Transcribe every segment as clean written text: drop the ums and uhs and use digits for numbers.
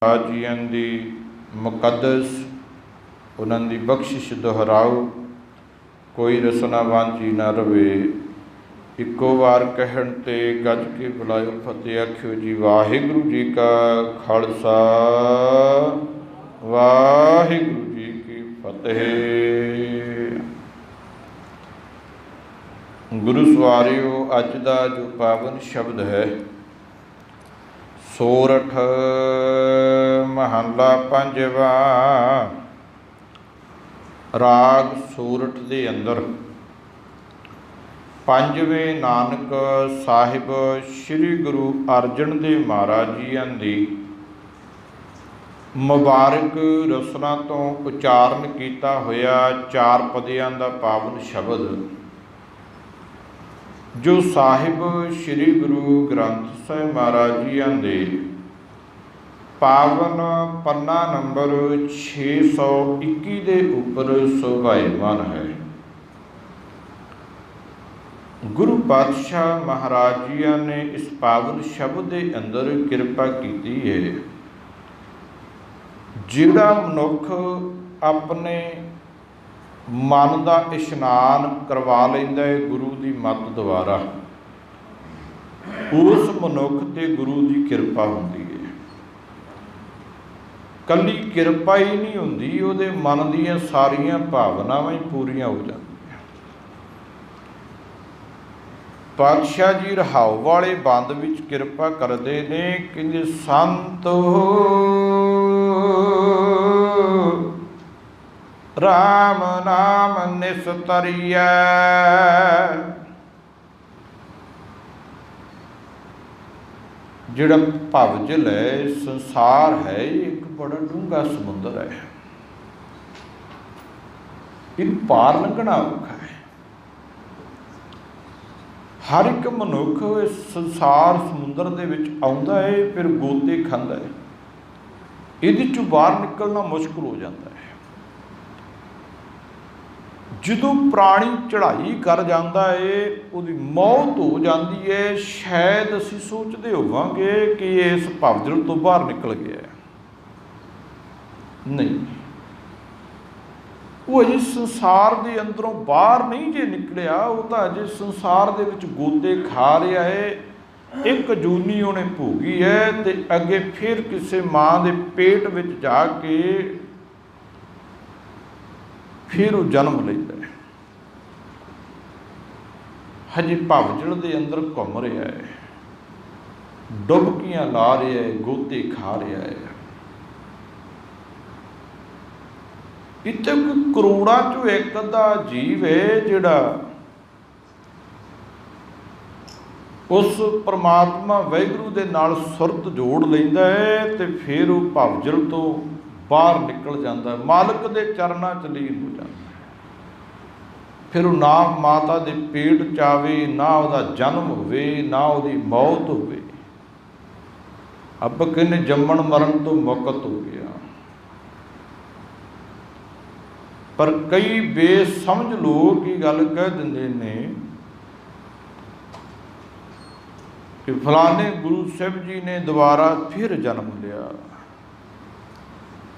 ਜੀਆਂ ਦੀ ਮੁਕੱਦਸ ਉਹਨਾਂ ਦੀ ਬਖਸ਼ਿਸ਼ ਦੁਹਰਾਓ, ਕੋਈ ਰਸਨਾ ਵਾਂਝੀ ਨਾ ਰਵੇ। ਇੱਕੋ ਵਾਰ ਕਹਿਣ ਤੇ ਗੱਜ ਕੇ ਬੁਲਾਇਓ, ਫਤਿਹ ਆਖਿਓ ਜੀ। ਵਾਹਿਗੁਰੂ ਜੀ ਕਾ ਖਾਲਸਾ, ਵਾਹਿਗੁਰੂ ਜੀ ਕੀ ਫਤਿਹ। ਗੁਰੂ ਸਵਾਰਿਓ, ਅੱਜ ਦਾ ਜੋ ਪਾਵਨ ਸ਼ਬਦ ਹੈ ਸੋਰਠ ਮਹੱਲਾ ਪੰਜਵਾ। ਰਾਗ ਸੋਰਠ ਦੇ ਅੰਦਰ ਪੰਜਵੇਂ ਨਾਨਕ ਸਾਹਿਬ ਸ੍ਰੀ ਗੁਰੂ ਅਰਜਨ ਦੇਵ ਮਹਾਰਾਜ ਜੀਆਂ ਦੀ ਮੁਬਾਰਕ ਰਸਨਾ ਤੋਂ ਉਚਾਰਨ ਕੀਤਾ ਹੋਇਆ 4 ਪਦਿਆਂ ਦਾ ਪਾਵਨ ਸ਼ਬਦ, ਜੋ ਸਾਹਿਬ ਸ੍ਰੀ ਗੁਰੂ ਗ੍ਰੰਥ ਸਾਹਿਬ ਮਹਾਰਾਜ ਜੀਆਂ ਦੇ ਪਾਵਨ ਪੰਨਾ ਨੰਬਰ 621 ਦੇ ਉੱਪਰ ਸ਼ੋਭਾਇਮਾਨ ਹੈ। ਗੁਰੂ ਪਾਤਸ਼ਾਹ ਮਹਾਰਾਜ ਜੀਆਂ ਨੇ ਇਸ ਪਾਵਨ ਸ਼ਬਦ ਦੇ ਅੰਦਰ ਕਿਰਪਾ ਕੀਤੀ ਹੈ। ਜਿਹੜਾ ਮਨੁੱਖ ਆਪਣੇ ਮਨ ਦਾ ਇਸ਼ਨਾਨ ਕਰਵਾ ਲੈਂਦਾ ਹੈ ਗੁਰੂ ਦੀ ਮੱਤ ਦੁਆਰਾ, ਉਸ ਮਨੁੱਖ ਤੇ ਗੁਰੂ ਦੀ ਕਿਰਪਾ ਹੁੰਦੀ ਹੈ। ਕੱਲੀ ਕਿਰਪਾ ਹੀ ਨਹੀਂ ਹੁੰਦੀ, ਉਹਦੇ ਮਨ ਦੀਆਂ ਸਾਰੀਆਂ ਭਾਵਨਾਵਾਂ ਹੀ ਪੂਰੀਆਂ ਹੋ ਜਾਂਦੀਆਂ। ਪਾਤਸ਼ਾਹ ਜੀ ਰਹਾਉ ਵਾਲੇ ਬੰਦ ਵਿੱਚ ਕਿਰਪਾ ਕਰਦੇ ਨੇ, ਕਹਿੰਦੇ ਸੰਤੋ ਰਾਮ ਨਾਮ ਨਿਸਤਰੀਐ। ਜਿਹੜਾ ਭਵਜਲ ਹੈ, ਸੰਸਾਰ ਹੈ, ਇੱਕ ਬੜਾ ਡੂੰਘਾ ਸਮੁੰਦਰ ਹੈ। ਇਹ ਪਾਰ ਲੰਘਣਾ ਔਖਾ ਹੈ। ਹਰ ਇੱਕ ਮਨੁੱਖ ਇਸ ਸੰਸਾਰ ਸਮੁੰਦਰ ਦੇ ਵਿੱਚ ਆਉਂਦਾ ਹੈ, ਫਿਰ ਗੋਤੇ ਖਾਂਦਾ ਹੈ। ਇਹਦੇ ਚੋਂ ਬਾਹਰ ਨਿਕਲਣਾ ਮੁਸ਼ਕਲ ਹੋ ਜਾਂਦਾ ਹੈ। ਜਦੋਂ ਪ੍ਰਾਣੀ ਚੜ੍ਹਾਈ ਕਰ ਜਾਂਦਾ ਹੈ, ਉਹਦੀ ਮੌਤ ਹੋ ਜਾਂਦੀ ਹੈ, ਸ਼ਾਇਦ ਅਸੀਂ ਸੋਚਦੇ ਹੋਵਾਂਗੇ ਕਿ ਇਸ ਭਵਜਲ ਤੋਂ ਬਾਹਰ ਨਿਕਲ ਗਿਆ। ਨਹੀਂ, ਉਹ ਅਜੇ ਸੰਸਾਰ ਦੇ ਅੰਦਰੋਂ ਬਾਹਰ ਨਹੀਂ ਜੇ ਨਿਕਲਿਆ, ਉਹ ਤਾਂ ਅਜੇ ਸੰਸਾਰ ਦੇ ਵਿੱਚ ਗੋਤੇ ਖਾ ਰਿਹਾ ਹੈ। ਇੱਕ ਜੂਨੀ ਉਹਨੇ ਭੋਗੀ ਹੈ ਤੇ ਅੱਗੇ ਫਿਰ ਕਿਸੇ ਮਾਂ ਦੇ ਪੇਟ ਵਿੱਚ ਜਾ ਕੇ ਫਿਰ ਉਹ ਜਨਮ ਲੈਂਦਾ ਹੈ। ਹਜੇ ਭਵਜਲ ਦੇ ਅੰਦਰ ਘੁੰਮ ਰਿਹਾ ਹੈ, ਡੁਬਕੀਆਂ ਲਾ ਰਿਹਾ ਹੈ, ਗੋਤੇ ਖਾ ਰਿਹਾ ਹੈ। ਇੱਥੇ ਕੋਈ ਕਰੋੜਾਂ ਚੋਂ ਇੱਕ ਅੱਧਾ ਜੀਵ ਹੈ ਜਿਹੜਾ ਉਸ ਪਰਮਾਤਮਾ ਵਾਹਿਗੁਰੂ ਦੇ ਨਾਲ ਸੁਰਤ ਜੋੜ ਲੈਂਦਾ ਹੈ ਤੇ ਫਿਰ ਉਹ ਭਵਜਲ ਤੋਂ ਬਾਹਰ ਨਿਕਲ ਜਾਂਦਾ, ਮਾਲਕ ਦੇ ਚਰਨਾਂ 'ਚ ਲੀਨ ਹੋ ਜਾਂਦਾ। ਫਿਰ ਉਹ ਨਾ ਮਾਤਾ ਦੇ ਪੇਟ 'ਚ ਆਵੇ, ਨਾ ਉਹਦਾ ਜਨਮ ਹੋਵੇ, ਨਾ ਉਹਦੀ ਮੌਤ ਹੋਵੇ। ਅੱਬ ਕਹਿੰਦੇ ਜੰਮਣ ਮਰਨ ਤੋਂ ਮੁਕਤ ਹੋ ਗਿਆ। ਪਰ ਕਈ ਬੇਸਮਝ ਲੋਕ ਇਹ ਗੱਲ ਕਹਿ ਦਿੰਦੇ ਨੇ ਕਿ ਫਲਾਣੇ ਗੁਰੂ ਸਾਹਿਬ ਜੀ ਨੇ ਦੁਬਾਰਾ ਫਿਰ ਜਨਮ ਲਿਆ,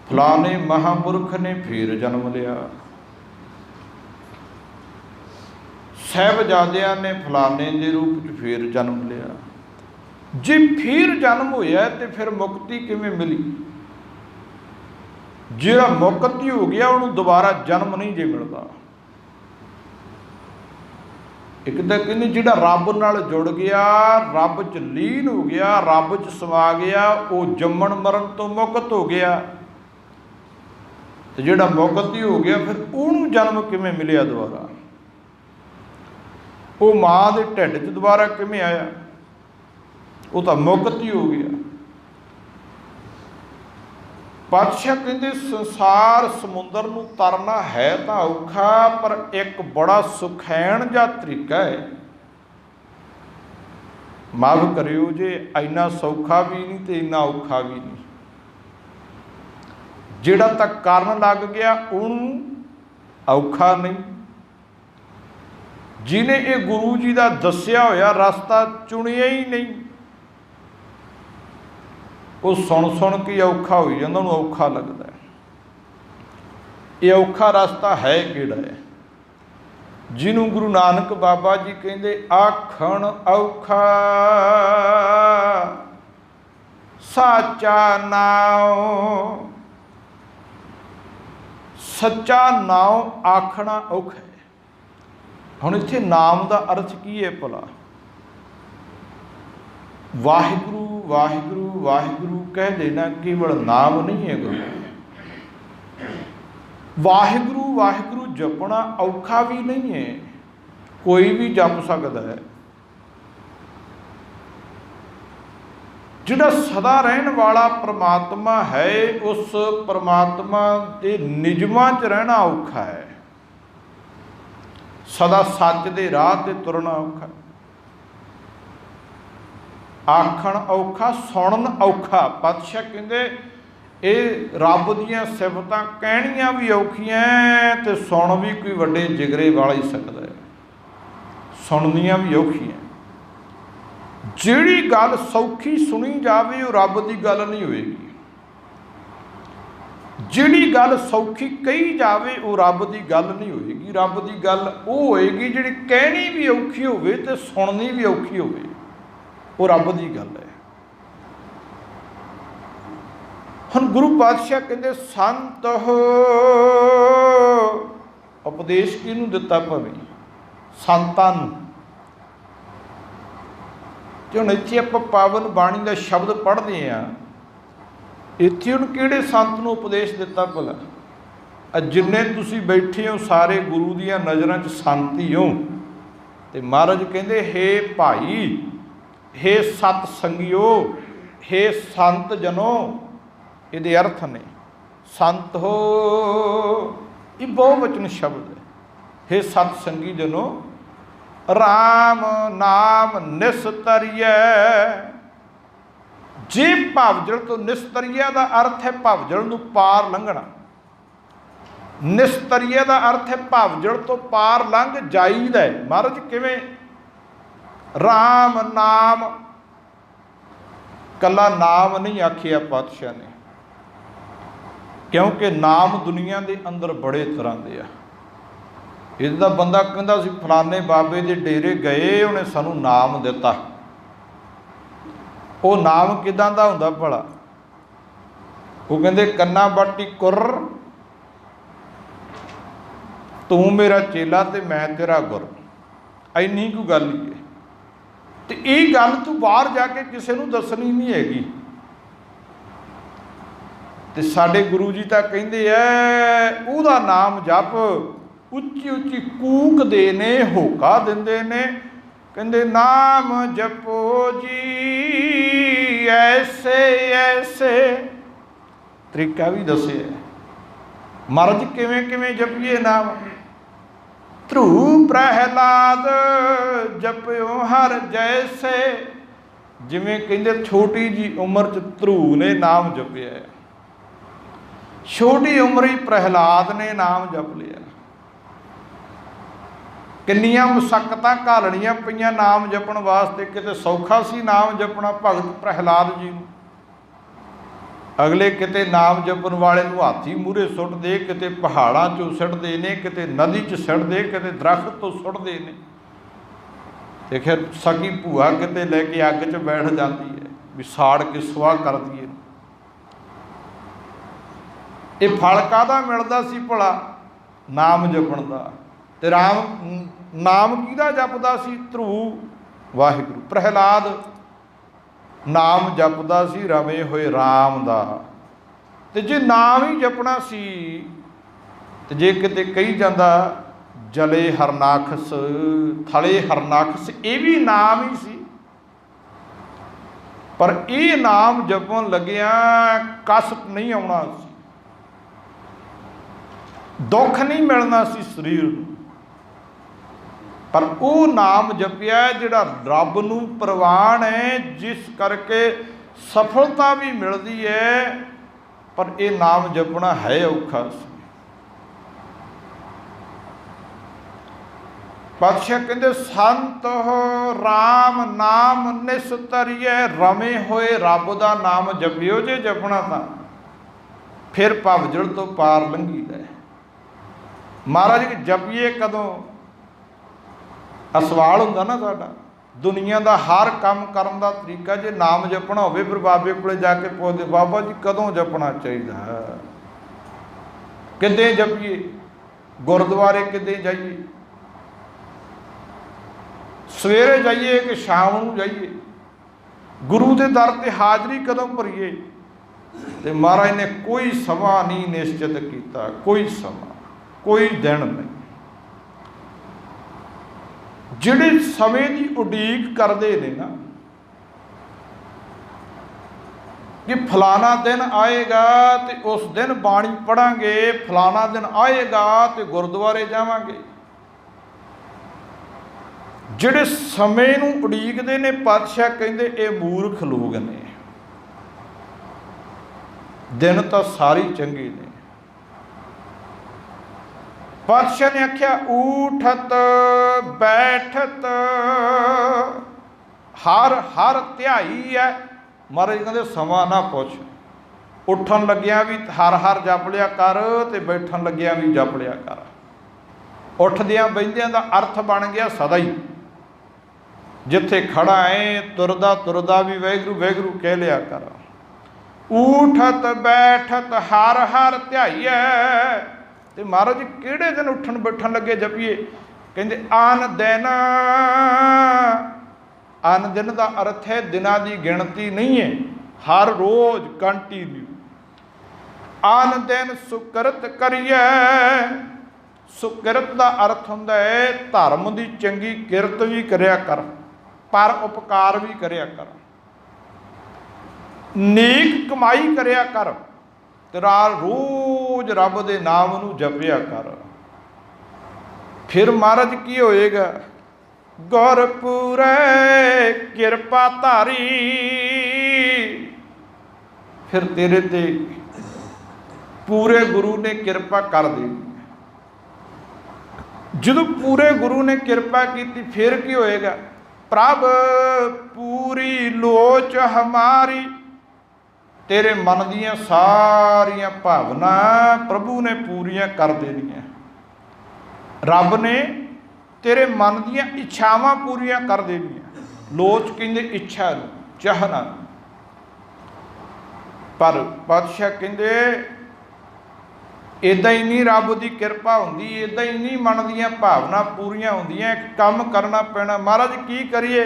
ਫਲਾਣੇ ਮਹਾਂਪੁਰਖ ਨੇ ਫਿਰ ਜਨਮ ਲਿਆ, ਸਾਹਿਬਜ਼ਾਦਿਆਂ ਨੇ ਫਲਾਣੇ ਦੇ ਰੂਪ 'ਚ ਫਿਰ ਜਨਮ ਲਿਆ। ਜੇ ਫਿਰ ਜਨਮ ਹੋਇਆ ਤੇ ਫਿਰ ਮੁਕਤੀ ਕਿਵੇਂ ਮਿਲੀ? ਜਿਹੜਾ ਮੁਕਤੀ ਹੋ ਗਿਆ ਉਹਨੂੰ ਦੁਬਾਰਾ ਜਨਮ ਨਹੀਂ ਜੇ ਮਿਲਦਾ। ਇੱਕ ਤਾਂ ਕਹਿੰਦੇ ਜਿਹੜਾ ਰੱਬ ਨਾਲ ਜੁੜ ਗਿਆ, ਰੱਬ 'ਚ ਲੀਨ ਹੋ ਗਿਆ, ਰੱਬ 'ਚ ਸਮਾ ਗਿਆ, ਉਹ ਜੰਮਣ ਮਰਨ ਤੋਂ ਮੁਕਤ ਹੋ ਗਿਆ। ਤੇ ਜਿਹੜਾ ਮੁਕਤੀ ਹੋ ਗਿਆ ਫਿਰ ਉਹਨੂੰ ਜਨਮ ਕਿਵੇਂ ਮਿਲਿਆ ਦੁਬਾਰਾ? ਉਹ ਮਾਂ ਦੇ ਢਿੱਡ 'ਚ ਦੁਬਾਰਾ ਕਿਵੇਂ ਆਇਆ? ਉਹ ਤਾਂ ਮੁਕਤ ਹੀ ਹੋ ਗਿਆ। ਪਾਤਸ਼ਾਹ ਕਹਿੰਦੇ ਸੰਸਾਰ ਸਮੁੰਦਰ ਨੂੰ ਤਰਨਾ ਹੈ ਤਾਂ ਔਖਾ, ਪਰ ਇੱਕ ਬੜਾ ਸੁਖੈਣ ਜਿਹਾ ਤਰੀਕਾ ਹੈ। ਮਾਫ਼ ਕਰਿਓ ਜੇ ਇੰਨਾ ਸੌਖਾ ਵੀ ਨਹੀਂ ਤੇ ਇੰਨਾ ਔਖਾ ਵੀ ਨਹੀਂ। ਜਿਹੜਾ ਤਾਂ ਕਰਨ ਲੱਗ ਗਿਆ ਉਹਨੂੰ ਔਖਾ ਨਹੀਂ, ਜਿਹਨੇ ਇਹ ਗੁਰੂ ਜੀ ਦਾ ਦੱਸਿਆ ਹੋਇਆ ਰਸਤਾ ਚੁਣਿਆ ਹੀ ਨਹੀਂ, ਉਹ ਸੁਣ ਕੇ ਔਖਾ ਹੋਈ ਜਾਂਦਾ, ਉਹਨੂੰ ਔਖਾ ਲੱਗਦਾ। ਇਹ ਔਖਾ ਰਸਤਾ ਹੈ ਕਿਹੜਾ ਹੈ? ਜਿਹਨੂੰ ਗੁਰੂ ਨਾਨਕ ਬਾਬਾ ਜੀ ਕਹਿੰਦੇ ਆਖਣ ਔਖਾ ਸਾਚਾ ਨਾਉ। ਸੱਚਾ ਨਾਉ ਆਖਣਾ ਔਖਾ ਹੈ। ਹੁਣ ਇੱਥੇ ਨਾਮ ਦਾ ਅਰਥ ਕੀ ਹੈ ਭਲਾ? ਵਾਹਿਗੁਰੂ ਵਾਹਿਗੁਰੂ ਵਾਹਿਗੁਰੂ ਕਹਿ ਦੇਣਾ ਕੇਵਲ ਨਾਮ ਨਹੀਂ ਹੈ ਗੁਰੂ। ਵਾਹਿਗੁਰੂ ਵਾਹਿਗੁਰੂ ਜਪਣਾ ਔਖਾ ਵੀ ਨਹੀਂ ਹੈ, ਕੋਈ ਵੀ ਜਪ ਸਕਦਾ ਹੈ। ਜਿਹੜਾ ਸਦਾ ਰਹਿਣ ਵਾਲਾ ਪ੍ਰਮਾਤਮਾ ਹੈ, ਉਸ ਪ੍ਰਮਾਤਮਾ ਦੇ ਨਿਯਮਾਂ 'ਚ ਰਹਿਣਾ ਔਖਾ ਹੈ। ਸਦਾ ਸੱਚ ਦੇ ਰਾਹ ਤੇ ਤੁਰਨਾ ਔਖਾ। ਆਖਣ ਔਖਾ, ਸੁਣਨ ਔਖਾ। ਪਾਤਸ਼ਾਹ ਕਹਿੰਦੇ ਇਹ ਰੱਬ ਦੀਆਂ ਸਿਫਤਾਂ ਕਹਿਣੀਆਂ ਵੀ ਔਖੀਆਂ ਤੇ ਸੁਣ ਵੀ ਕੋਈ ਵੱਡੇ ਜਿਗਰੇ ਵਾਲਾ ਹੀ ਸਕਦਾ ਹੈ, ਸੁਣਨੀਆਂ ਵੀ ਔਖੀਆਂ। ਜਿਹੜੀ ਗੱਲ ਸੌਖੀ ਸੁਣੀ ਜਾਵੇ ਉਹ ਰੱਬ ਦੀ ਗੱਲ ਨਹੀਂ ਹੋਏਗੀ, ਜਿਹੜੀ ਗੱਲ ਸੌਖੀ ਕਹੀ ਜਾਵੇ ਉਹ ਰੱਬ ਦੀ ਗੱਲ ਨਹੀਂ ਹੋਏਗੀ। ਰੱਬ ਦੀ ਗੱਲ ਉਹ ਹੋਏਗੀ ਜਿਹੜੀ ਕਹਿਣੀ ਵੀ ਔਖੀ ਹੋਵੇ ਤੇ ਸੁਣਨੀ ਵੀ ਔਖੀ ਹੋਵੇ, ਉਹ ਰੱਬ ਦੀ ਗੱਲ ਹੈ। ਹੁਣ ਗੁਰੂ ਪਾਤਸ਼ਾਹ ਕਹਿੰਦੇ ਸੰਤ ਹੋ, ਉਪਦੇਸ਼ ਕਿਹਨੂੰ ਦਿੱਤਾ ਭਾਵੇਂ? ਸੰਤਾਂ ਨੂੰ। ਤੇ ਹੁਣ ਇੱਥੇ ਆਪਾਂ ਪਾਵਨ ਬਾਣੀ ਦਾ ਸ਼ਬਦ ਪੜ੍ਹਦੇ ਹਾਂ, ਇੱਥੇ ਹੁਣ ਕਿਹੜੇ ਸੰਤ ਨੂੰ ਉਪਦੇਸ਼ ਦਿੱਤਾ ਭਲਾ? ਜਿੰਨੇ ਤੁਸੀਂ ਬੈਠੇ ਹੋ ਸਾਰੇ ਗੁਰੂ ਦੀਆਂ ਨਜ਼ਰਾਂ 'ਚ ਸੰਤ ਹੀ ਹੋ। ਤੇ ਮਹਾਰਾਜ ਕਹਿੰਦੇ ਹੇ ਭਾਈ, ਹੇ ਸਤ ਸੰਗਿਓ, ਹੇ ਸੰਤ ਜਨੋ। ਇਹਦੇ ਅਰਥ ਨੇ ਸੰਤ ਹੋ, ਇਹ ਬਹੁਵਚਨ ਸ਼ਬਦ ਹੈ। ਹੇ ਸਤ ਸੰਗੀ ਜਨੋ, ਰਾਮ ਨਾਮ ਨਿਸਤਰੀਐ। ਜੇ ਭਵਜਲ ਤੋਂ ਨਿਸਤਰੀਆ ਦਾ ਅਰਥ ਹੈ ਭਵਜਲ ਨੂੰ ਪਾਰ ਲੰਘਣਾ। ਨਿਸਤਰੀਆ ਦਾ ਅਰਥ ਹੈ ਭਵਜਲ ਤੋਂ ਪਾਰ ਲੰਘ ਜਾਈਦਾ ਹੈ। ਮਹਾਰਾਜ ਕਿਵੇਂ? ਰਾਮ ਨਾਮ, ਕੱਲਾ ਨਾਮ ਨਹੀਂ ਆਖਿਆ ਪਾਤਸ਼ਾਹ ਨੇ, ਕਿਉਂਕਿ ਨਾਮ ਦੁਨੀਆ ਦੇ ਅੰਦਰ ਬੜੇ ਤਰ੍ਹਾਂ ਦੇ ਆ। ਇਹਦਾ ਬੰਦਾ ਕਹਿੰਦਾ ਸੀ ਫਲਾਣੇ ਬਾਬੇ ਦੇ ਡੇਰੇ ਗਏ, ਉਹਨੇ ਸਾਨੂੰ ਨਾਮ ਦਿੱਤਾ। ਉਹ ਨਾਮ ਕਿੱਦਾਂ ਦਾ ਹੁੰਦਾ ਭਲਾ? ਉਹ ਕਹਿੰਦੇ ਕੰਨਾ ਬਾਟੀ ਕੁਰ, ਤੂੰ ਮੇਰਾ ਚੇਲਾ ਤੇ ਮੈਂ ਤੇਰਾ ਗੁਰ। ਇੰਨੀ ਕੁ ਗੱਲ ਹੀ ਹੈ। ਤੇ ਇਹ ਗੱਲ ਤੂੰ ਬਾਹਰ ਜਾ ਕੇ ਕਿਸੇ ਨੂੰ ਦੱਸਣੀ ਨਹੀਂ ਹੈਗੀ। ਤੇ ਸਾਡੇ ਗੁਰੂ ਜੀ ਤਾਂ ਕਹਿੰਦੇ ਐ ਉਹਦਾ ਨਾਮ ਜਪ, ਉੱਚੀ ਉੱਚੀ ਕੂਕਦੇ ਨੇ, ਹੋਕਾ ਦਿੰਦੇ ਨੇ, ਕਹਿੰਦੇ ਨਾਮ ਜਪੋ ਜੀ ਐਸੇ ਐਸੇ। ਤਰੀਕਾ ਵੀ ਦੱਸਿਆ ਮਹਾਰਾਜ ਕਿਵੇਂ ਕਿਵੇਂ ਜਪੀਏ ਨਾਮ। ਧਰੂ ਪ੍ਰਹਿਲਾਦ ਜਪਿਓ ਹਰ ਜੈਸੇ। ਜਿਵੇਂ ਕਹਿੰਦੇ ਛੋਟੀ ਜੀ ਉਮਰ 'ਚ ਧਰੂ ਨੇ ਨਾਮ ਜਪਿਆ, ਛੋਟੀ ਉਮਰ ਹੀ ਪ੍ਰਹਿਲਾਦ ਨੇ ਨਾਮ ਜਪ ਲਿਆ। ਕਿੰਨੀਆਂ ਮੁਸ਼ੱਕਤਾਂ ਘਾਲਣੀਆਂ ਪਈਆਂ ਨਾਮ ਜਪਣ ਵਾਸਤੇ। ਕਿਤੇ ਸੌਖਾ ਸੀ ਨਾਮ ਜਪਣਾ ਭਗਤ ਪ੍ਰਹਿਲਾਦ ਜੀ ਨੂੰ। ਅਗਲੇ ਕਿਤੇ ਨਾਮ ਜਪਣ ਵਾਲੇ ਨੂੰ ਹਾਥੀ ਮੂਹਰੇ ਸੁੱਟਦੇ, ਕਿਤੇ ਪਹਾੜਾਂ 'ਚੋਂ ਸੁੱਟਦੇ ਨੇ, ਕਿਤੇ ਨਦੀ 'ਚ ਸੁੱਟਦੇ, ਕਿਤੇ ਦਰਖਤ ਤੋਂ ਸੁੱਟਦੇ ਨੇ। ਤੇ ਫਿਰ ਸਕੀ ਭੂਆ ਕਿਤੇ ਲੈ ਕੇ ਅੱਗ 'ਚ ਬੈਠ ਜਾਂਦੀ ਹੈ ਵੀ ਸਾੜ ਕੇ ਸੁਆਹ ਕਰ ਦਈਏ। ਇਹ ਫਲ ਕਾਹਦਾ ਮਿਲਦਾ ਸੀ ਭਲਾ? ਨਾਮ ਜਪਣ ਦਾ। ਤੇ ਨਾਮ ਕਿਹਦਾ ਜਪਦਾ ਸੀ? ਧਰੂ ਵਾਹਿਗੁਰੂ। ਪ੍ਰਹਿਲਾਦ ਨਾਮ ਜਪਦਾ ਸੀ ਰਵੇਂ ਹੋਏ ਰਾਮ ਦਾ। ਤੇ ਜੇ ਨਾਮ ਹੀ ਜਪਣਾ ਸੀ ਤੇ ਜੇ ਕਿਤੇ ਕਹੀ ਜਾਂਦਾ ਜਲੇ ਹਰਨਾਖਸ ਥਲੇ ਹਰਨਾਖਸ, ਇਹ ਵੀ ਨਾਮ ਹੀ ਸੀ। ਪਰ ਇਹ ਨਾਮ ਜਪਣ ਲੱਗਿਆ ਕਸ਼ਟ ਨਹੀਂ ਆਉਣਾ ਸੀ, ਦੁੱਖ ਨਹੀਂ ਮਿਲਣਾ ਸੀ ਸਰੀਰ ਨੂੰ। ਪਰ ਉਹ ਨਾਮ ਜਪਿਆ ਜਿਹੜਾ ਰੱਬ ਨੂੰ ਪ੍ਰਵਾਨ ਹੈ, ਜਿਸ ਕਰਕੇ ਸਫਲਤਾ ਵੀ ਮਿਲਦੀ ਹੈ। ਪਰ ਇਹ ਨਾਮ ਜਪਣਾ ਹੈ ਔਖਾ ਸੀ। पातशाह कहते संत राम नाम निस्तरिए, रमे होए रब दा नाम जपियो जे जपना था फिर भवजड़ तो पार लंघी दा। महाराज जपीए कदों, सवाल हुंदा ना साडा दुनिया का हर काम करन दा तरीका, जे नाम जपना होवे फिर बाबे कोले जाके पुछदे बाबा जी कदों जपना चाहिए, किद्दां जपीए, गुरुद्वारे किद्दां जाइए, सवेरे जाइए कि शाम नूं जाइए, गुरु के दर ते हाज़री कदों भरीए। ते महाराज ने कोई समा नहीं निश्चित किया, कोई समा कोई दिन नहीं। जिहड़े समय की उड़ीक करते ने ना कि फलाना दिन आएगा तो उस दिन बाणी पढ़ांगे, फलाना दिन आएगा तो गुरुद्वारे जावांगे, जिहड़े समय नूं उड़ीकदे ने पातशाह कहंदे ये मूर्ख लोग ने। दिन तो सारी चंगे ने। पातशाह ने आख्या उठत बैठत हर हर ध्याई है। महाराज कहते समा ना पुछ, उठन लग्या भी हर हर जप लिया कर ते बैठन लग्या भी जप लिया कर। उठदियां बहिंदियां दा अर्थ बन गया सदा ही, जिथे खड़ा है तुरदा तुरदा भी वैगुरू वैगुरू कह लिया कर। उठत बैठत हर हर ध्याईए। ते महाराज जी किहड़े दिन उठन बैठन लगे जपीए? कहते आन दिन, आन दिन का अर्थ है दिनां की गिणती नहीं है, हर रोज कंटीन्यू। आन दिन सुकृत करिए। सुकृत का अर्थ हुंदा है धर्म की चंगी किरत भी करिया कर, पर उपकार भी करिया कर, नेक कमाई करिया कर, तेरा रोज रब दे नाम नूं जपिया कर। फिर महाराज की होएगा? गुरपुरे किरपा धारी। फिर तेरे ते पूरे गुरु ने किरपा कर दी। जदों पूरे गुरु ने किरपा की फिर की होएगा? प्रभ पूरी लोच हमारी। तेरे मन दियां सारियां भावना प्रभु ने पूरियां कर देनियां। रब ने तेरे मन दियां इच्छावां पूरियां कर देनियां। लोच कहंदे इच्छा नूं, चाहना। पर पातशाह कहंदे इदां ही नहीं रब की किरपा हुंदी, इदां ही नहीं मन दियां भावना पूरियां हुंदियां, काम करना पैना। महाराज की करिए?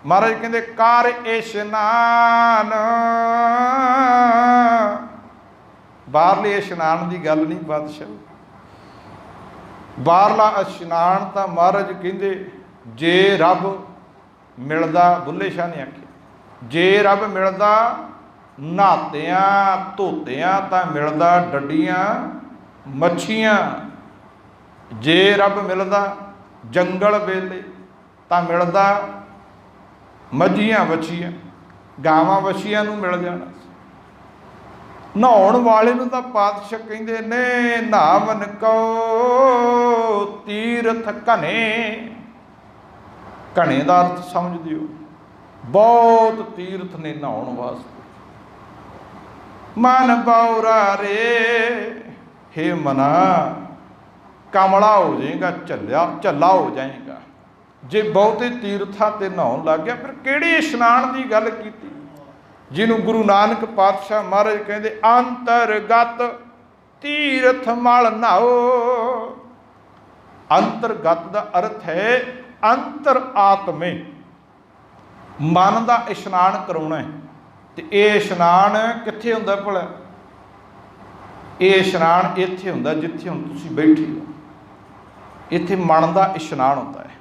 महाराज कहते कर इशनान। बाहरले इशनान की गल नहीं पातशाह, बाहरला इशनान तो महाराज कहते जे रब मिलदा, बुल्ले शाह ने आखे जे रब मिलदा नहातियां धोतियां तो मिलदा डड्डियां मच्छियां। जे रब मिलदा जंगल वेले तो मिलदा मझियां वछियां, गावां वछियां नूं मिल जाना। नहाउण वाले नूं तां पातशाह कहंदे ने नहावन को तीरथ घने। घने दा अर्थ समझ दिओ, बहुत तीरथ ने नहाउण वास्ते। मन बौरा रे, हे मना कमला हो जाएगा, झल्ला हो जाएगा जे बहुते तीर्थां ते नहाउण लग गया। फिर किहड़े इशनान की गल कीती जिन्हों गुरु नानक पातशाह महाराज कहते अंतरगत तीरथ मल नहाओ। अंतरगत का अर्थ है अंतर आत्मे, मन का इशनान करवाना है। तो ये इशनान कित्थे हुंदा भला? ये इशनान इत्थे हुंदा जित्थे हुण तुसीं बैठे हो, इत्थे मन का इशनान हुंदा है।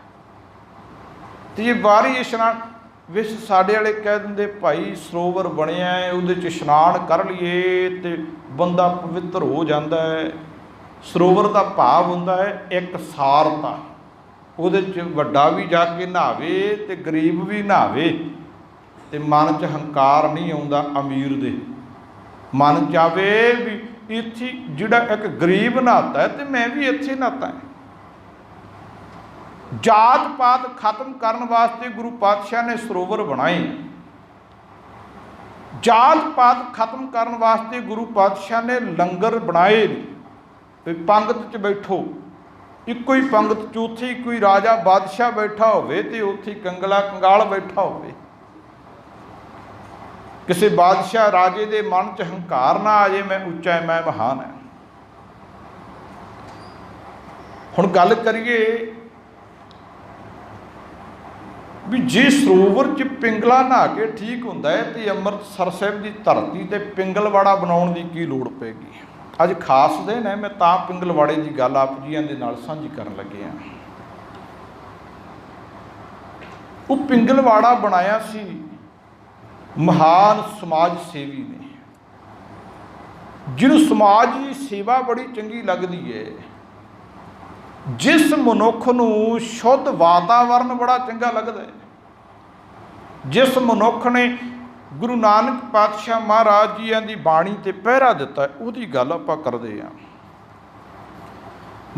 तो ये बाहरी इशनान विच साडे वाले कह दिंदे भाई सरोवर बनिया है उहदे च इशनान कर लईए तो बंदा पवित्र हो जाता है। सरोवर का भाव हुंदा है एक सारता, उहदे च वड्डा भी जाके नहावे ते गरीब भी नहावे ते मन च हंकार नहीं आउंदा। अमीर दे मन च आवे भी इत्थे जिहड़ा एक गरीब नहाता है तो मैं भी इत्थे नहाता है। जात पात खत्म करने वास्ते गुरु पातशाह ने सरोवर बनाए। जात पात खत्म करने वास्ते गुरु पातशाह ने लंगर बनाए। पंगत च बैठो, इको ही पंगत च उत्थे कोई राजा बादशाह बैठा होवे ते उत्थे कंगला कंगाल बैठा होवे। किसी बादशाह राजे दे मन च हंकार ना आ जाए, मैं उच्चा है, मैं महान है। हुण गल करिए भी जे सरोवर च पिंगला नहा के ठीक हुंदा है तो अमृतसर साहिब की धरती ते पिंगलवाड़ा बनाउण दी की लोड़ पैगी। अज खास दिन है, मैं तां पिंगलवाड़े की गल आप जीआं दे नाल साझी करन लगे हां। वो पिंगलवाड़ा बनाया सी महान समाज सेवी ने, जिन्होंने समाज की सेवा बड़ी चंगी लगती है। जिस मनुख नूं शुद्ध वातावरण बड़ा चंगा लगता है, जिस मनुख ने गुरु नानक पातशाह महाराज जी की बाणी ते पहरा दिता है, उहदी गल आपां करदे हां।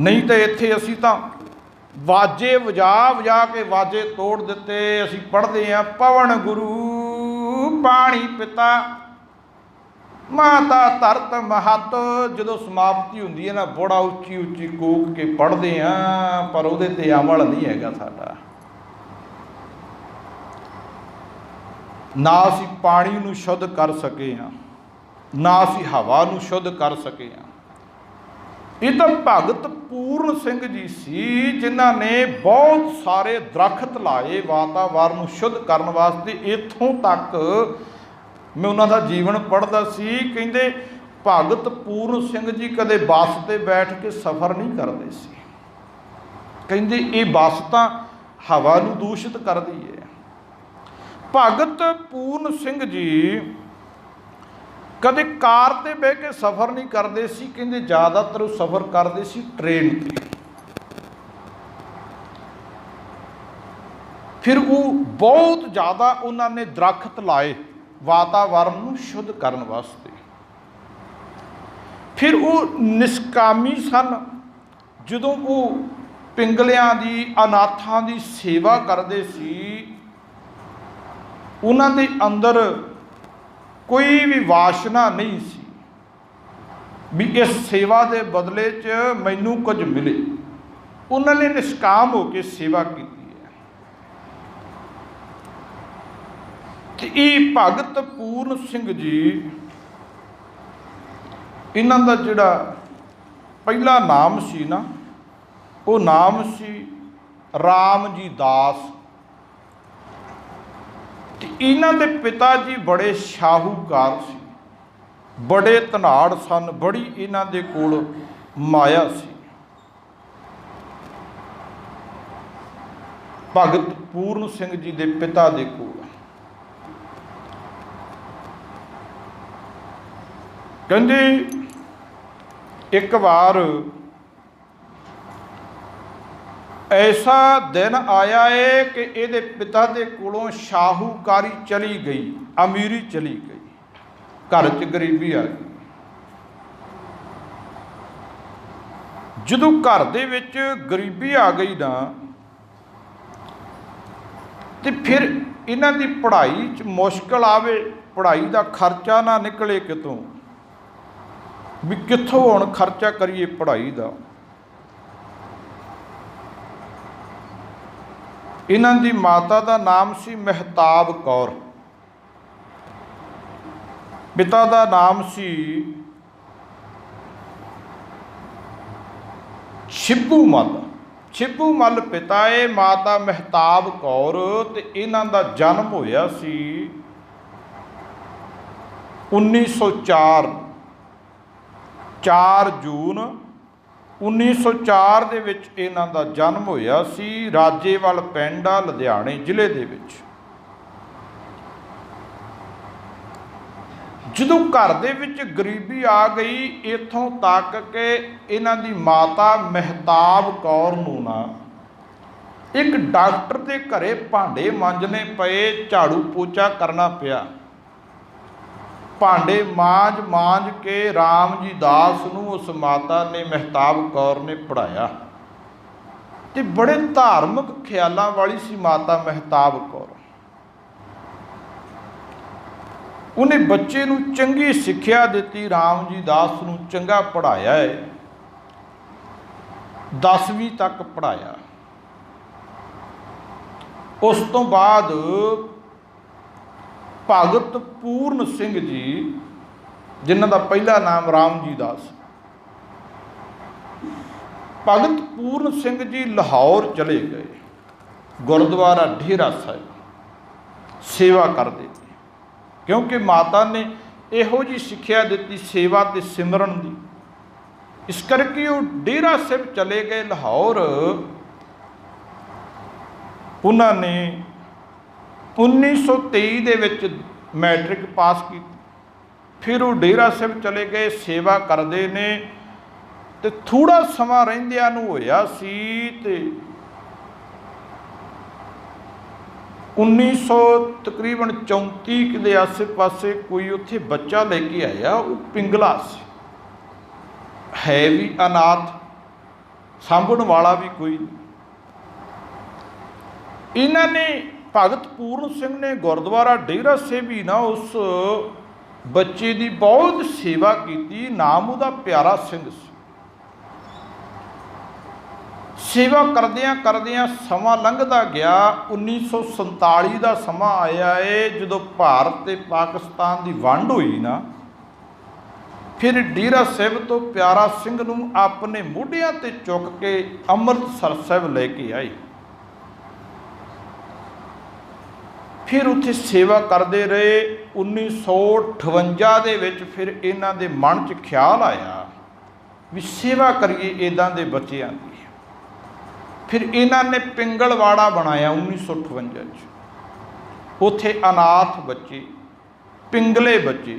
नहीं तो इत्थे असीं तां वाजे वजा वजा के वाजे तोड़ दिते। असीं पढ़दे हां पवन गुरु पाणी पिता माता धरत महत। जो समाप्ति होंदी है ना, बड़ा उच्ची उच्ची कूक के पढ़ते हैं, पर उहदे ते अमल नहीं हैगा साडा। ना असीं पानी नूं शुद्ध कर सके हाँ, ना असीं हवा नूं शुद्ध कर सके हाँ। ये तो भगत पूर्ण सिंह जी सी, जिन्हां ने बहुत सारे दरखत लाए वातावरण नूं शुद्ध करने वास्ते। इत्थों तक मैं उन्हों का जीवन पढ़ता सी, कहते भगत पूर्ण सिंह जी कदे बस ते बैठ के सफ़र नहीं करते सी। कहते ये बस तो हवा नूं दूषित करती है। भगत पूर्ण सिंह जी कदे कार ते बह के सफ़र नहीं करते सी। कहते ज़्यादातर सफ़र करते सी ट्रेन ते। फिर वो बहुत ज़्यादा उन्होंने दरखत लाए वातावरण नूं शुद्ध करने वास्ते। फिर वो निष्कामी सन। जदों वो पिंगलियां दी अनाथां दी सेवा करते सी, उन्हां दे अंदर कोई भी वासना नहीं सी भी इस सेवा के बदले च मैनू कुछ मिले। उन्होंने निष्काम होकर सेवा की है। ये भगत पूर्ण सिंह जी, इन्हां दा जिहड़ा पहला नाम सी ना, वो नाम सी राम जी दास। इन्हां दे पिता जी बड़े शाहूकार सी, बड़े धनाड़ सन, बड़ी इन्हां दे कोल माया सी। भगत पूर्ण सिंह जी दे पिता दे कोल कहंदे एक बार ऐसा दिन आया है कि इहदे पिता दे कोलों शाहूकारी चली गई, अमीरी चली गई, घर च गरीबी आ गई। जदों घर दे विच गरीबी आ गई ना, तो फिर इन्हां दी पढ़ाई च मुश्किल आवे, पढ़ाई दा खर्चा ना निकले कितों, भी कित्थों हुण खर्चा करिए पढ़ाई दा। इन्हां दी माता दा नाम सी महताब कौर, पिता दा नाम सी छिब्बू मल। छिब्बू मल पिता है, माता महताब कौर। ते इन्हां दा जन्म होया सी 1904, 4 जून 1904 ਦੇ ਵਿੱਚ ਇਹਨਾਂ ਦਾ ਜਨਮ ਹੋਇਆ ਸੀ। ਰਾਜੇਵਾਲ ਪਿੰਡ ਆ, ਲੁਧਿਆਣੇ ਜ਼ਿਲ੍ਹੇ ਦੇ ਵਿੱਚ। ਜਦੋਂ ਘਰ ਦੇ ਵਿੱਚ ਗਰੀਬੀ ਆ ਗਈ, ਇੱਥੋਂ ਤੱਕ ਕਿ ਇਹਨਾਂ ਦੀ ਮਾਤਾ ਮਹਿਤਾਬ ਕੌਰ ਨੂੰ ਨਾ ਇੱਕ ਡਾਕਟਰ ਦੇ ਘਰੇ ਭਾਂਡੇ ਮਾਂਜਣੇ ਪਏ, ਝਾੜੂ ਪੋਚਾ ਕਰਨਾ ਪਿਆ। भांडे मांज मांज के राम जी दास नूं उस माता ने महताब कौर ने पढ़ाया। ਤੇ ਬੜੇ ਧਾਰਮਿਕ ਖਿਆਲਾਂ ਵਾਲੀ ਸੀ ਮਾਤਾ ਮਹਿਤਾਬ ਕੌਰ। ਉਹਨੇ ਬੱਚੇ ਨੂੰ ਚੰਗੀ ਸਿੱਖਿਆ ਦਿੱਤੀ, ਰਾਮ ਜੀ ਦਾਸ ਨੂੰ ਚੰਗਾ ਪੜ੍ਹਾਇਆ ਹੈ, 10ਵੀਂ ਤੱਕ ਪੜ੍ਹਾਇਆ। ਉਸ ਤੋਂ ਬਾਅਦ ਭਗਤ ਪੂਰਨ ਸਿੰਘ ਜੀ, ਜਿਨ੍ਹਾਂ ਦਾ ਪਹਿਲਾ ਨਾਮ ਰਾਮ ਜੀ ਦਾਸ, ਭਗਤ ਪੂਰਨ ਸਿੰਘ ਜੀ ਲਾਹੌਰ ਚਲੇ ਗਏ, ਗੁਰਦੁਆਰਾ ਡੇਰਾ ਸਾਹਿਬ ਸੇਵਾ ਕਰਦੇ, ਕਿਉਂਕਿ ਮਾਤਾ ਨੇ ਇਹੋ ਜਿਹੀ ਸਿੱਖਿਆ ਦਿੱਤੀ ਸੇਵਾ ਤੇ ਸਿਮਰਨ ਦੀ। ਇਸ ਕਰਕੇ ਉਹ ਡੇਰਾ ਸਾਹਿਬ ਚਲੇ ਗਏ ਲਾਹੌਰ। ਉਹਨਾਂ ਨੇ 1923 ਦੇ ਵਿੱਚ ਮੈਟ੍ਰਿਕ ਪਾਸ ਕੀਤੀ। ਫਿਰ ਉਹ ਡੇਰਾ ਸਾਹਿਬ ਚਲੇ ਗਏ, ਸੇਵਾ ਕਰਦੇ ਨੇ, ਤੇ ਥੋੜਾ ਸਮਾਂ ਰਹਿੰਦਿਆਂ ਨੂੰ ਹੋਇਆ ਸੀ ਤੇ 1900 ਤਕਰੀਬਨ 34 ਦੇ ਆਸੇ ਪਾਸੇ ਕੋਈ ਉੱਥੇ ਬੱਚਾ ਲੈ ਕੇ ਆਇਆ। ਉਹ ਪਿੰਗਲਾ ਸੀ, ਹੈ ਵੀ ਅਨਾਥ, ਸਾਂਭਣ ਵਾਲਾ ਵੀ ਕੋਈ ਨਹੀਂ। ਇਹਨਾਂ ਨੇ ਭਗਤ ਪੂਰਨ ਸਿੰਘ ਨੇ ਗੁਰਦੁਆਰਾ ਡੇਰਾ ਸਾਹਿਬ ਹੀ ਨਾ ਉਸ ਬੱਚੇ ਦੀ ਬਹੁਤ ਸੇਵਾ ਕੀਤੀ। ਨਾਮ ਉਹਦਾ ਪਿਆਰਾ ਸਿੰਘ ਸੀ। ਸੇਵਾ ਕਰਦਿਆਂ ਕਰਦਿਆਂ ਸਮਾਂ ਲੰਘਦਾ ਗਿਆ। 1947 ਦਾ ਸਮਾਂ ਆਇਆ ਏ, ਜਦੋਂ ਭਾਰਤ ਤੇ ਪਾਕਿਸਤਾਨ ਦੀ ਵੰਡ ਹੋਈ ਨਾ, ਫਿਰ ਡੇਰਾ ਸਾਹਿਬ ਤੋਂ ਪਿਆਰਾ ਸਿੰਘ ਨੂੰ ਆਪਣੇ ਮੋਢਿਆਂ ਤੇ ਚੁੱਕ ਕੇ ਅੰਮ੍ਰਿਤਸਰ ਸਾਹਿਬ ਲੈ ਕੇ ਆਏ। ਫਿਰ ਉੱਥੇ ਸੇਵਾ ਕਰਦੇ ਰਹੇ। 1958 ਦੇ ਵਿੱਚ ਫਿਰ ਇਹਨਾਂ ਦੇ ਮਨ 'ਚ ਖਿਆਲ ਆਇਆ ਵੀ ਸੇਵਾ ਕਰੀਏ ਇੱਦਾਂ ਦੇ ਬੱਚਿਆਂ ਦੀ। ਫਿਰ ਇਹਨਾਂ ਨੇ ਪਿੰਗਲਵਾੜਾ ਬਣਾਇਆ 1958 'ਚ। ਉੱਥੇ ਅਨਾਥ ਬੱਚੇ, ਪਿੰਗਲੇ ਬੱਚੇ।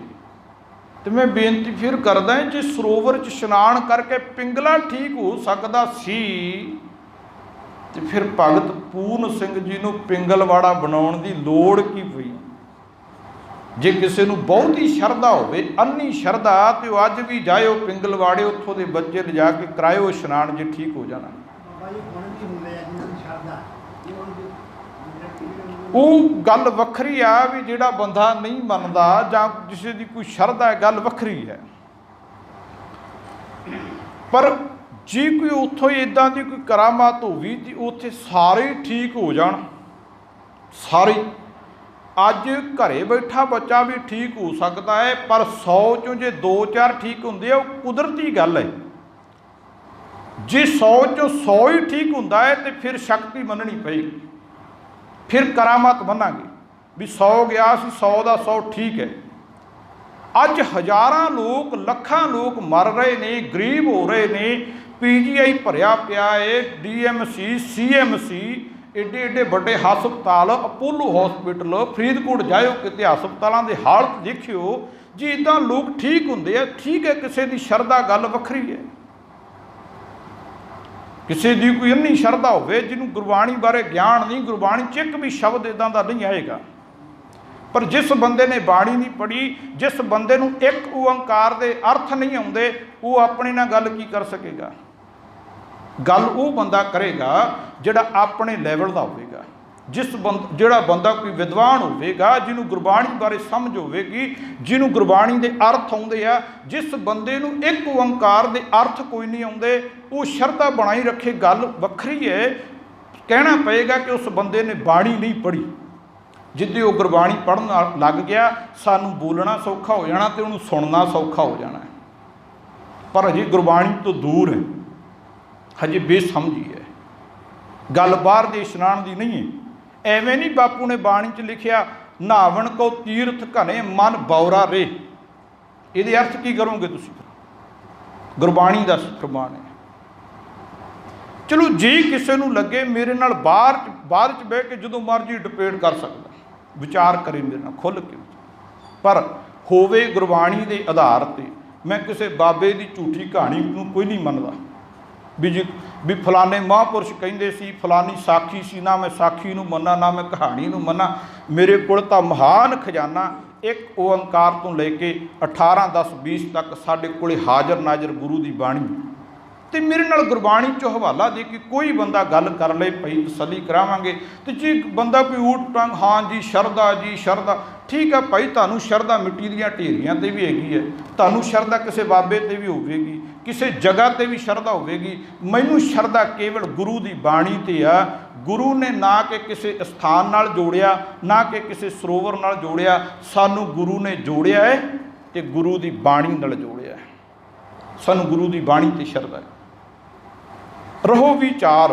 ਤੇ ਮੈਂ ਬੇਨਤੀ ਫਿਰ ਕਰਦਾ, ਜੇ ਸਰੋਵਰ 'ਚ ਇਸ਼ਨਾਨ ਕਰਕੇ ਪਿੰਗਲਾ ਠੀਕ ਹੋ ਸਕਦਾ ਸੀ ਤੇ ਫਿਰ ਭਗਤ ਪੂਰਨ ਸਿੰਘ ਜੀ ਨੂੰ ਪਿੰਗਲਵਾੜਾ ਬਣਾਉਣ ਦੀ ਲੋੜ ਕੀ ਪਈ? ਜੇ ਕਿਸੇ ਨੂੰ ਬਹੁਤੀ ਸ਼ਰਧਾ ਹੋਵੇ, ਅੰਨੀ ਸ਼ਰਧਾ, ਤੇ ਉਹ ਅੱਜ ਵੀ ਜਾਇਓ ਪਿੰਗਲਵਾੜੇ, ਉੱਥੋਂ ਦੇ ਬੱਚੇ ਲਿਜਾ ਕੇ ਕਰਾਇਓ ਇਸ਼ਨਾਨ, ਜੇ ਠੀਕ ਹੋ ਜਾਣਾ। ਉਹ ਗੱਲ ਵੱਖਰੀ ਆ ਵੀ ਜਿਹੜਾ ਬੰਦਾ ਨਹੀਂ ਮੰਨਦਾ ਜਾਂ ਕਿਸੇ ਦੀ ਕੋਈ ਸ਼ਰਧਾ ਹੈ, ਗੱਲ ਵੱਖਰੀ ਹੈ। ਪਰ ਜੇ ਕੋਈ ਉੱਥੋਂ ਹੀ ਇੱਦਾਂ ਦੀ ਕੋਈ ਕਰਾਮਾਤ ਹੋਵੇ ਤਾਂ ਉੱਥੇ ਸਾਰੇ ਠੀਕ ਹੋ ਜਾਣ, ਸਾਰੇ। ਅੱਜ ਘਰੇ ਬੈਠਾ ਬੱਚਾ ਵੀ ਠੀਕ ਹੋ ਸਕਦਾ ਹੈ, ਪਰ 100 ਚੋਂ ਜੇ 2-4 ਠੀਕ ਹੁੰਦੇ ਆ, ਉਹ ਕੁਦਰਤੀ ਗੱਲ ਹੈ। ਜੇ 100 ਚੋਂ 100 ਹੀ ਠੀਕ ਹੁੰਦਾ ਹੈ ਤੇ ਫਿਰ ਸ਼ਕਤੀ ਮੰਨਣੀ ਪਏਗੀ, ਫਿਰ ਕਰਾਮਾਤ ਮੰਨਾਂਗੇ ਵੀ 100 ਗਿਆ ਸੀ, 100 ਦਾ 100 ਠੀਕ ਹੈ। ਅੱਜ ਹਜ਼ਾਰਾਂ ਲੋਕ, ਲੱਖਾਂ ਲੋਕ ਮਰ ਰਹੇ ਨੇ, ਗਰੀਬ ਹੋ ਰਹੇ ਨੇ, PGI ਭਰਿਆ ਪਿਆ ਏ, DMC, CMC, ਏਡੇ ਏਡੇ ਵੱਡੇ ਹਸਪਤਾਲ, ਅਪੋਲੋ ਹਸਪੀਟਲ, ਫਰੀਦਕੋਟ ਜਾਇਓ ਕਿਤੇ, ਹਸਪਤਾਲਾਂ ਦੇ ਹਾਲਤ ਦੇਖਿਓ। ਜੇ ਇੱਦਾਂ ਲੋਕ ਠੀਕ ਹੁੰਦੇ ਆ, ਠੀਕ ਹੈ, ਕਿਸੇ ਦੀ ਸ਼ਰਧਾ ਗੱਲ ਵੱਖਰੀ ਹੈ। ਕਿਸੇ ਦੀ ਕੋਈ ਇੰਨੀ ਸ਼ਰਧਾ ਹੋਵੇ ਜਿਹਨੂੰ ਗੁਰਬਾਣੀ ਬਾਰੇ ਗਿਆਨ ਨਹੀਂ, ਗੁਰਬਾਣੀ 'ਚ ਇੱਕ ਵੀ ਸ਼ਬਦ ਇੱਦਾਂ ਦਾ ਨਹੀਂ ਆਏਗਾ। ਪਰ ਜਿਸ ਬੰਦੇ ਨੇ ਬਾਣੀ ਨਹੀਂ ਪੜ੍ਹੀ, ਜਿਸ ਬੰਦੇ ਨੂੰ ਇੱਕ ਓੰਕਾਰ ਦੇ ਅਰਥ ਨਹੀਂ ਆਉਂਦੇ, ਉਹ ਆਪਣੇ ਨਾਲ ਗੱਲ ਕੀ ਕਰ ਸਕੇਗਾ? ਗੱਲ ਉਹ ਬੰਦਾ ਕਰੇਗਾ ਜਿਹੜਾ ਆਪਣੇ ਲੈਵਲ ਦਾ ਹੋਵੇਗਾ। ਜਿਹੜਾ ਬੰਦਾ ਕੋਈ ਵਿਦਵਾਨ ਹੋਵੇਗਾ, ਜਿਹਨੂੰ ਗੁਰਬਾਣੀ ਬਾਰੇ ਸਮਝ ਹੋਵੇਗੀ, ਜਿਹਨੂੰ ਗੁਰਬਾਣੀ ਦੇ ਅਰਥ ਆਉਂਦੇ ਆ। ਜਿਸ ਬੰਦੇ ਨੂੰ ਇੱਕ ਓੰਕਾਰ ਦੇ ਅਰਥ ਕੋਈ ਨਹੀਂ ਆਉਂਦੇ, ਉਹ ਸ਼ਰਧਾ ਬਣਾਈ ਰੱਖੇ, ਗੱਲ ਵੱਖਰੀ ਹੈ। ਕਹਿਣਾ ਪਏਗਾ ਕਿ ਉਸ ਬੰਦੇ ਨੇ ਬਾਣੀ ਨਹੀਂ ਪੜ੍ਹੀ। ਜਿੱਦੇ ਉਹ ਗੁਰਬਾਣੀ ਪੜ੍ਹਨ ਲੱਗ ਗਿਆ, ਸਾਨੂੰ ਬੋਲਣਾ ਸੌਖਾ ਹੋ ਜਾਣਾ ਤੇ ਉਹਨੂੰ ਸੁਣਨਾ ਸੌਖਾ ਹੋ ਜਾਣਾ। ਪਰ ਹਜੇ ਗੁਰਬਾਣੀ ਤੋਂ ਦੂਰ ਹੈ, ਹਜੇ ਬੇਸਮਝੀ ਹੈ। ਗੱਲ ਬਾਹਰ ਦੇ ਇਸ਼ਨਾਨ ਦੀ ਨਹੀਂ ਹੈ। ਐਵੇਂ ਨਹੀਂ ਬਾਪੂ ਨੇ ਬਾਣੀ 'ਚ ਲਿਖਿਆ, ਨਾਵਣ ਕੋ ਤੀਰਥ ਘਨੇ ਮਨ ਬੌਰਾ ਰੇ। ਇਹਦੇ ਅਰਥ ਕੀ ਕਰੋਗੇ ਤੁਸੀਂ? ਗੁਰਬਾਣੀ ਦਾ ਫਰਮਾਨ ਹੈ। ਚਲੋ ਜੇ ਕਿਸੇ ਨੂੰ ਲੱਗੇ ਮੇਰੇ ਨਾਲ ਬਾਹਰ 'ਚ ਬਹਿ ਕੇ ਜਦੋਂ ਮਰਜ਼ੀ ਡਿਬੇਟ ਕਰ ਸਕਦਾ, ਵਿਚਾਰ ਕਰੇ ਮੇਰੇ ਨਾਲ ਖੁੱਲ੍ਹ ਕੇ, ਪਰ ਹੋਵੇ ਗੁਰਬਾਣੀ ਦੇ ਆਧਾਰ 'ਤੇ। ਮੈਂ ਕਿਸੇ ਬਾਬੇ ਦੀ ਝੂਠੀ ਕਹਾਣੀ ਨੂੰ ਕੋਈ ਨਹੀਂ ਮੰਨਦਾ ਵੀ ਫਲਾਣੇ ਮਹਾਂਪੁਰਸ਼ ਕਹਿੰਦੇ ਸੀ, ਫਲਾਨੀ ਸਾਖੀ ਸੀ, ਨਾ ਮੈਂ ਸਾਖੀ ਨੂੰ ਮੰਨਾਂ, ਨਾ ਮੈਂ ਕਹਾਣੀ ਨੂੰ ਮੰਨਾਂ। ਮੇਰੇ ਕੋਲ ਤਾਂ ਮਹਾਨ ਖਜ਼ਾਨਾ ਇੱਕ ਓੰਕਾਰ ਤੋਂ ਲੈ ਕੇ 18, 10, 20 ਤੱਕ ਸਾਡੇ ਕੋਲ ਹਾਜ਼ਰ ਨਾਜ਼ਰ ਗੁਰੂ ਦੀ ਬਾਣੀ। तो मेरे नाल गुरबाणी चो हवाला दे कि कोई बंदा गल कर ले भई तसली करावांगे। तो जे बंदा कोई ऊट टंग हाँ जी शरदा ठीक है भाई, तुहानूं शरदा मिट्टी दीयां ढेरियां ते भी हैगी है, तुहानूं शरदा किसी बाबे ते भी होवेगी, किसी जगह ते भी शरदा होवेगी। मैनूं शरदा केवल गुरु दी बाणी ते आ। गुरु ने ना कि किसी स्थान नाल जोड़िया, ना कि किसी सरोवर नाल जोड़िया, सानूं गुरु ने जोड़िया है ते गुरु दी बाणी नाल जोड़िया है। सानूं गुरु दी बाणी ते शरदा है। रहो विचार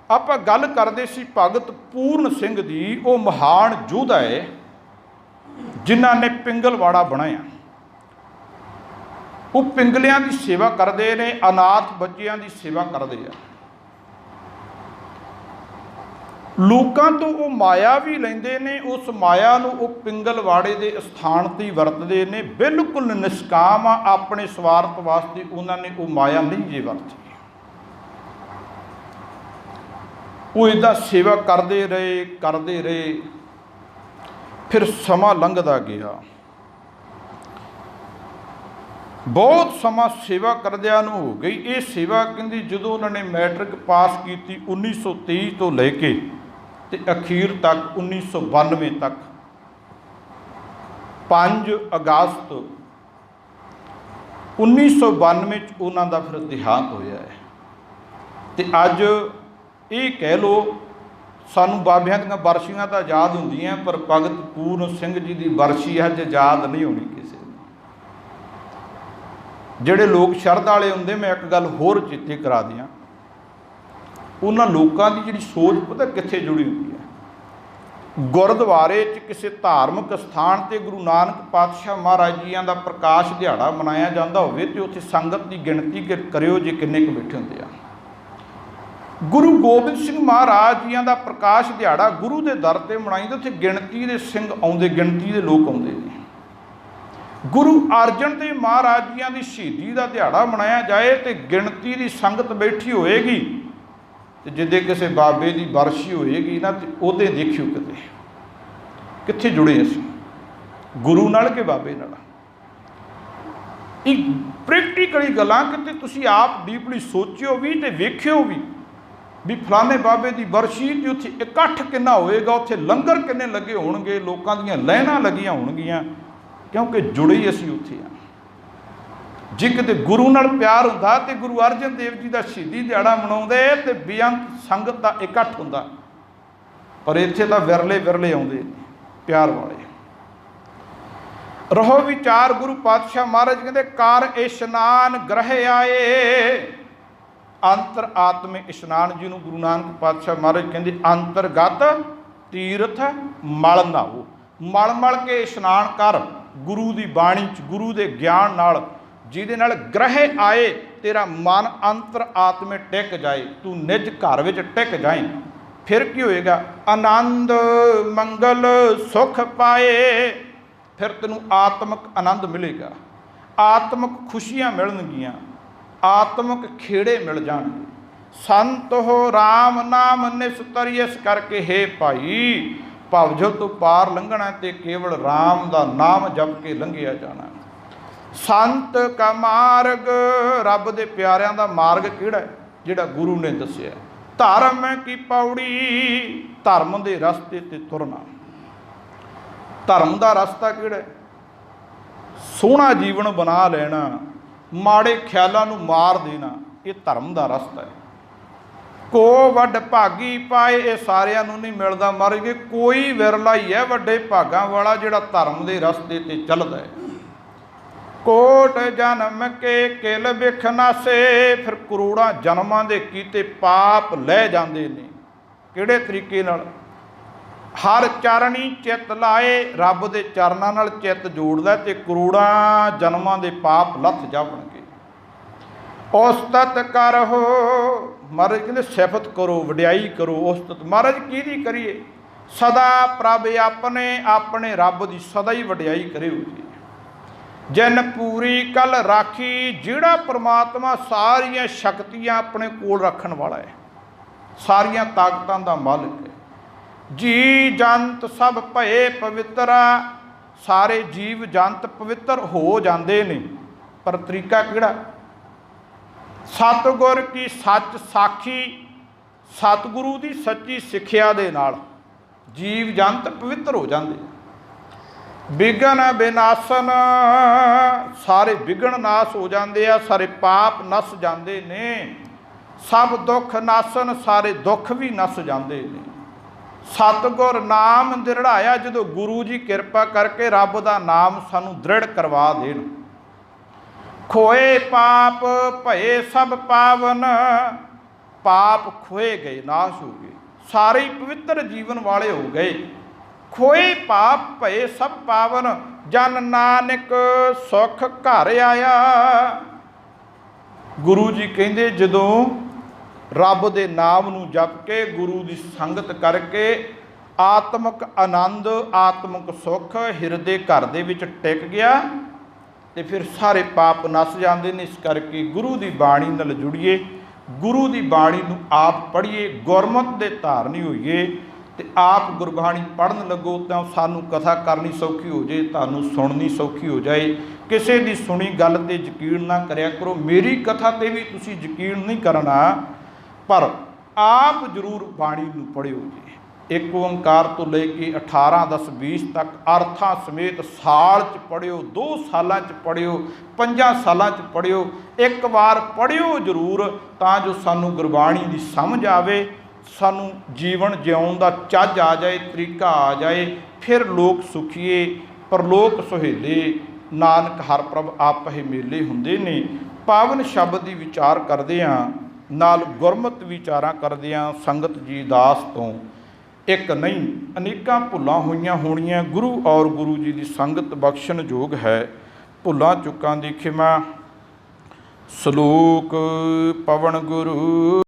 आपां गल करदे सी भगत पूर्ण सिंह दी। वो महान योद्धा है जिन्हां ने पिंगलवाड़ा बनाया। वो पिंगलियां की सेवा करते ने, अनाथ बच्चियां की सेवा करते हैं। लोगों तो वो माया भी लेंदे ने, उस माया नूं वो पिंगलवाड़े के स्थान ते वरतते ने। बिल्कुल निष्काम आ, अपने स्वार्थ वास्ते उन्होंने वो माया नहीं जे वरती। वो इदा सेवा करते रहे। फिर समा लंघदा गया, बहुत समा सेवा करदियां नूं हो गई। ये सेवा कहंदी जदों उन्होंने मैट्रिक पास की 1923 तो लैके ते अखीर तक 1992 तक 5 अगस्त 1992 उन्हां दा फिर देहांत होया है। ते अज ये कह लो सानू बाबियां दी बरसियां तो याद होंदियां, पर भगत पूर्ण सिंह जी की बरसी अज याद नहीं होनी किसी नूं। जिहड़े लोग शरधा वाले होंदे, मैं एक गल होर चेते करा दियां, उन्हां लोकां दी जिहड़ी सोच पता कित्थे जुड़ी हुंदी है। गुरद्वारे च किसी धार्मिक स्थान ते गुरु नानक पातशाह महाराज जियां दा प्रकाश दिहाड़ा मनाया जाता होवे ते उत्थे संगत की गिणती करियो जे किन्ने क बैठे हुंदे आ। गुरु गोबिंद सिंह महाराज जियां दा प्रकाश दिहाड़ा गुरु के दर ते मनाईदा, उत्थे गिणती के सिंह आउंदे, गिणती के लोग आउंदे ने। गुरु अर्जन देव महाराज जियां दी शहीदी का दिहाड़ा मनाया जाए तो गिणती की संगत बैठी होएगी, तो जिद्दे किसी बाबे की बरसी होएगी ना, तो उहदे देखियो कित्थे जुड़े असीं गुरु नाल के बाबे नाल। एक प्रैक्टिकली गल्लां किते तुसीं आप डीपली सोचियो भी ते वेखियो भी फलाने बाबे की बरसी की उत्थे इकट्ठ किन्ना होएगा, उत्थे लंगर किन्ने लगे होणगे, लोकां दीयां लाइनां लगियां होणगीਆਂ, क्योंकि जुड़े ही असीं उत्थे आ। जे किते गुरु नाल प्यार हुंदा ते गुरु अर्जन देव जी का शहीदी दिहाड़ा मनाउंदे ते बेअंत संगत का इकट्ठ हुंदा, पर इत्थे तां विरले आउंदे प्यार वाले। रहो विचार गुरु पातशाह महाराज कहते कार इशनान ग्रह आए। अंतर आत्म इशनान जिन्हों गुरु नानक पातशाह महाराज कहते अंतरगत तीर्थ मल नहाओ। मल के इशनान कर गुरु की बाणी च, गुरु के ज्ञान नाल, जिहदे नाल ग्रह आए, तेरा मन अंतर आत्मे टिक जाए, तू निज घर विच टिक जाए। फिर की होएगा? आनंद मंगल सुख पाए। फिर तेनों आत्मक आनंद मिलेगा, आत्मक खुशियां मिलणगियां, आत्मक खेड़े मिल जाएंगे। संत हो राम नाम निस्तरी, इस करके हे भाई भवजल तो पार लंघना ते केवल राम का नाम जप के लंघिया जाना। संत का मार्ग, रब दे प्यारियां दा मार्ग किहड़ा है? जिहड़ा गुरु ने दस्सिया। धर्म की पौड़ी, धर्म दे रस्ते ते तुरना। धर्म का रस्ता किहड़ा है? सोहना जीवन बना लेना, माड़े ख्यालों नूं मार देना, ये धर्म का रस्ता है। को वड भागी पाए, ये सारियां नूं नहीं मिलदा मर गए, कोई विरला ही है वड्डे भागां वाला जिहड़ा धर्म के रस्ते ते चलदा है। कोट जन्म के किल विख नासे, फिर करोड़ां जन्मां दे कीते पाप लै जांदे ने। किहड़े तरीके नाल? हर चरणी चित लाए, रब दे चरनां नाल चित जोड़दा ते करोड़ां जन्मां दे पाप लथ जावणगे। उस्तत करहो, महाराज कहते सिफत करो, वड्याई करो। उस्तत महाराज किहदी करिए? सदा प्रभ अपने, अपने रब की सदा ही वड्याई करियो जी। जिन पूरी कल राखी, जिहड़ा परमात्मा सारियां शक्तियां अपने कोल रखण वाला है, सारियां ताकतां दा मालिक है। जी जंत सब भये पवित्रा, सारे जीव जंत पवित्र हो जाते हैं। पर तरीका किहड़ा? ਸਤਿਗੁਰ ਕੀ ਸੱਚ ਸਾਖੀ, ਸਤਿਗੁਰੂ ਦੀ ਸੱਚੀ ਸਿੱਖਿਆ ਦੇ ਨਾਲ ਜੀਵ ਜੰਤ ਪਵਿੱਤਰ ਹੋ ਜਾਂਦੇ। ਵਿਘਨ ਵਿਨਾਸ਼ਨ, ਸਾਰੇ ਵਿਘਨ ਨਾਸ਼ ਹੋ ਜਾਂਦੇ ਆ, ਸਾਰੇ ਪਾਪ ਨਸ ਜਾਂਦੇ ਨੇ। ਸਭ ਦੁੱਖ ਨਾਸ਼ਨ, ਸਾਰੇ ਦੁੱਖ ਵੀ ਨਸ ਜਾਂਦੇ ਨੇ। ਸਤਿਗੁਰ ਨਾਮ ਦ੍ਰਿੜਾਇਆ, ਜਦੋਂ ਗੁਰੂ ਜੀ ਕਿਰਪਾ ਕਰਕੇ ਰੱਬ ਦਾ ਨਾਮ ਸਾਨੂੰ ਦ੍ਰਿੜ ਕਰਵਾ ਦੇਣ। ਖੋਏ ਪਾਪ ਭਏ ਸਭ ਪਾਵਨ, ਪਾਪ ਖੋਏ ਗਏ, ਨਾਸ਼ ਹੋ ਗਏ, ਸਾਰੇ ਹੀ ਪਵਿੱਤਰ ਜੀਵਨ ਵਾਲੇ ਹੋ ਗਏ। ਖੋਏ ਪਾਪ ਭਏ ਸਭ ਪਾਵਨ, ਜਨ ਨਾਨਕ ਸੁਖ ਘਰ ਆਇਆ। ਗੁਰੂ ਜੀ ਕਹਿੰਦੇ ਜਦੋਂ ਰੱਬ ਦੇ ਨਾਮ ਨੂੰ ਜਪ ਕੇ ਗੁਰੂ ਦੀ ਸੰਗਤ ਕਰਕੇ ਆਤਮਿਕ ਆਨੰਦ, ਆਤਮਿਕ ਸੁੱਖ ਹਿਰਦੇ ਘਰ ਦੇ ਵਿੱਚ ਟਿਕ ਗਿਆ ਤੇ ਫਿਰ ਸਾਰੇ ਪਾਪ ਨਸ ਜਾਂਦੇ ਨੇ। ਇਸ ਕਰਕੇ ਗੁਰੂ ਦੀ ਬਾਣੀ ਨਾਲ ਜੁੜੀਏ, ਗੁਰੂ ਦੀ ਬਾਣੀ ਨੂੰ ਆਪ ਪੜ੍ਹੀਏ, ਗੁਰਮਤਿ ਦੇ ਧਾਰਨੀ ਹੋਈਏ ਤੇ ਆਪ ਗੁਰਬਾਣੀ ਪੜ੍ਹਨ ਲੱਗੋ ਤਾਂ ਸਾਨੂੰ ਕਥਾ ਕਰਨੀ ਸੌਖੀ ਹੋ ਜੇ, ਤੁਹਾਨੂੰ ਸੁਣਨੀ ਸੌਖੀ ਹੋ ਜਾਏ। ਕਿਸੇ ਦੀ ਸੁਣੀ ਗੱਲ ਤੇ ਯਕੀਨ ਨਾ ਕਰਿਆ ਕਰੋ। ਮੇਰੀ ਕਥਾ ਤੇ ਵੀ ਤੁਸੀਂ ਯਕੀਨ ਨਹੀਂ ਕਰਨਾ, ਪਰ ਆਪ ਜ਼ਰੂਰ ਬਾਣੀ ਨੂੰ ਪੜ੍ਹਿਓ ਜੀ। ਇੱਕ ਓੰਕਾਰ ਤੋਂ ਲੈ ਕੇ 18, 10, 20 ਤੱਕ ਅਰਥਾਂ ਸਮੇਤ ਸਾਲ 'ਚ ਪੜ੍ਹਿਓ, 2 ਸਾਲਾਂ 'ਚ ਪੜ੍ਹਿਓ, 5 ਸਾਲਾਂ 'ਚ ਪੜ੍ਹਿਓ। ਇੱਕ ਵਾਰ ਪੜ੍ਹਿਓ ਜ਼ਰੂਰ ਤਾਂ ਜੋ ਸਾਨੂੰ ਗੁਰਬਾਣੀ ਦੀ ਸਮਝ ਆਵੇ, ਸਾਨੂੰ ਜੀਵਨ ਜਿਉਣ ਦਾ ਚੱਜ ਆ ਜਾਏ, ਤਰੀਕਾ ਆ ਜਾਏ। ਫਿਰ ਲੋਕ ਸੁਖੀਏ ਪਰਲੋਕ ਸੁਹੇਲੇ, ਨਾਨਕ ਹਰ ਪ੍ਰਭ ਆਪਹਿ ਮੇਲੇ ਹੁੰਦੇ ਨੇ। ਪਾਵਨ ਸ਼ਬਦ ਦੀ ਵਿਚਾਰ ਕਰਦੇ ਹਾਂ, ਨਾਲ ਗੁਰਮਤਿ ਵਿਚਾਰਾਂ ਕਰਦੇ ਹਾਂ। ਸੰਗਤ ਜੀ ਦਾਸ ਤੋਂ ਇੱਕ ਨਹੀਂ ਅਨੇਕਾਂ ਭੁੱਲਾਂ ਹੋਈਆਂ ਹੋਣੀਆਂ। ਗੁਰੂ ਔਰ ਗੁਰੂ ਜੀ ਦੀ ਸੰਗਤ ਬਖਸ਼ਣ ਯੋਗ ਹੈ। ਭੁੱਲਾਂ ਚੁੱਕਾਂ ਦੀ ਖਿਮਾ। ਸ਼ਲੋਕ ਪਵਨ ਗੁਰੂ